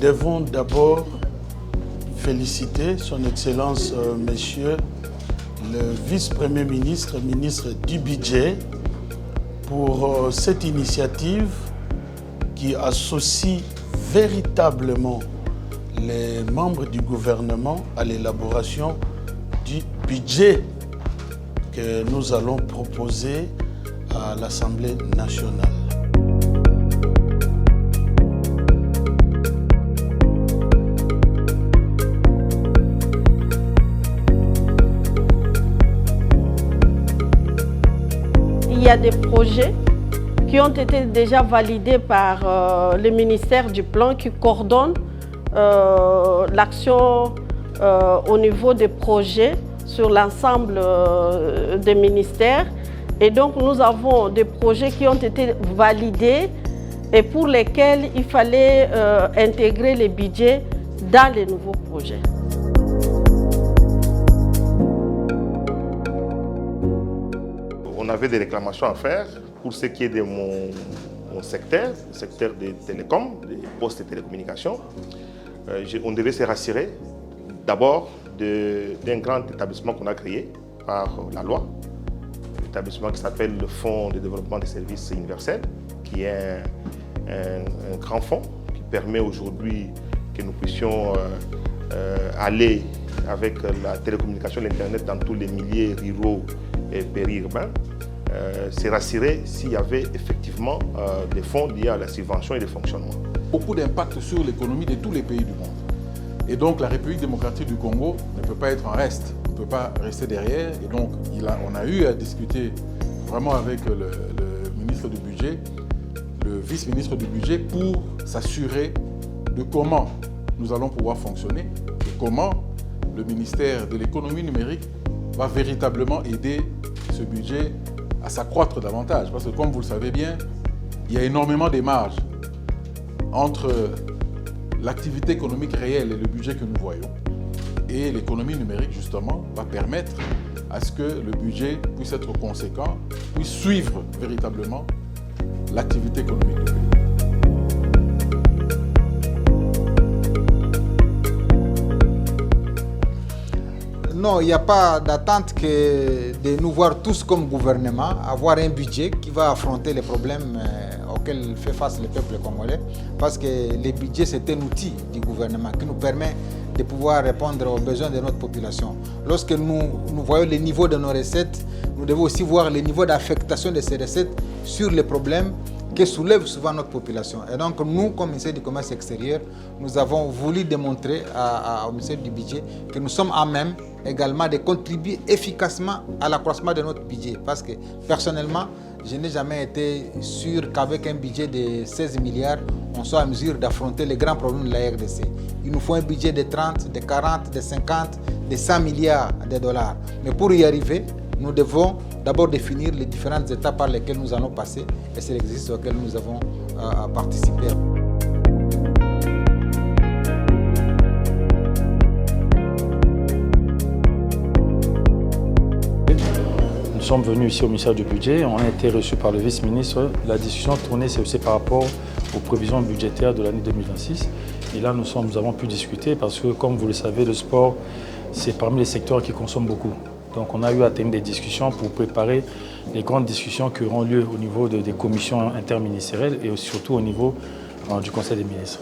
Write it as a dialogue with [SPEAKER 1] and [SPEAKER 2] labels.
[SPEAKER 1] devons d'abord féliciter son Excellence, Monsieur le Vice-Premier ministre, ministre du Budget, pour cette initiative qui associe véritablement les membres du gouvernement à l'élaboration du budget que nous allons proposer à l'Assemblée nationale.
[SPEAKER 2] Il y a des projets qui ont été déjà validés par le ministère du Plan qui coordonne l'action au niveau des projets sur l'ensemble des ministères. Et donc nous avons des projets qui ont été validés et pour lesquels il fallait intégrer les budgets dans les nouveaux projets.
[SPEAKER 3] On avait des réclamations à faire pour ce qui est de mon secteur, le secteur des télécoms, des postes et télécommunications. On devait se rassurer d'abord d'un grand établissement qu'on a créé par la loi, l'établissement qui s'appelle le Fonds de développement des services universels, qui est un grand fonds qui permet aujourd'hui que nous puissions aller avec la télécommunication et l'Internet dans tous les milieux ruraux et périurbains, se rassurer s'il y avait effectivement des fonds liés à la subvention et le fonctionnement.
[SPEAKER 4] Beaucoup d'impact sur l'économie de tous les pays du monde. Et donc la République démocratique du Congo ne peut pas être en reste, on ne peut pas rester derrière. Et donc on a eu à discuter vraiment avec le ministre du Budget, le vice-ministre du Budget, pour s'assurer de comment nous allons pouvoir fonctionner et comment le ministère de l'économie numérique va véritablement aider ce budget à s'accroître davantage. Parce que comme vous le savez bien, il y a énormément de marges entre l'activité économique réelle et le budget que nous voyons. Et l'économie numérique, justement, va permettre à ce que le budget puisse être conséquent, puisse suivre véritablement l'activité économique du pays.
[SPEAKER 5] Non, il n'y a pas d'attente que de nous voir tous comme gouvernement, avoir un budget qui va affronter les problèmes auxquels fait face le peuple congolais. Parce que le budget, c'est un outil du gouvernement qui nous permet de pouvoir répondre aux besoins de notre population. Lorsque nous voyons le niveau de nos recettes, nous devons aussi voir le niveau d'affectation de ces recettes sur les problèmes que soulève souvent notre population. Et donc nous, comme ministère du Commerce extérieur, nous avons voulu démontrer au ministère du Budget que nous sommes à même également de contribuer efficacement à l'accroissement de notre budget. Parce que personnellement, je n'ai jamais été sûr qu'avec un budget de 16 milliards, on soit en mesure d'affronter les grands problèmes de la RDC. Il nous faut un budget de 30, de 40, de 50, de 100 milliards de dollars. Mais pour y arriver, nous devons d'abord définir les différentes étapes par lesquelles nous allons passer et c'est l'exercice auquel nous avons participé.
[SPEAKER 6] Nous sommes venus ici au ministère du Budget, on a été reçus par le vice-ministre. La discussion tournée, c'est aussi par rapport aux prévisions budgétaires de l'année 2026. Et là, nous avons pu discuter parce que, comme vous le savez, le sport, c'est parmi les secteurs qui consomment beaucoup. Donc on a eu à tenir des discussions pour préparer les grandes discussions qui auront lieu au niveau des commissions interministérielles et surtout au niveau du Conseil des ministres.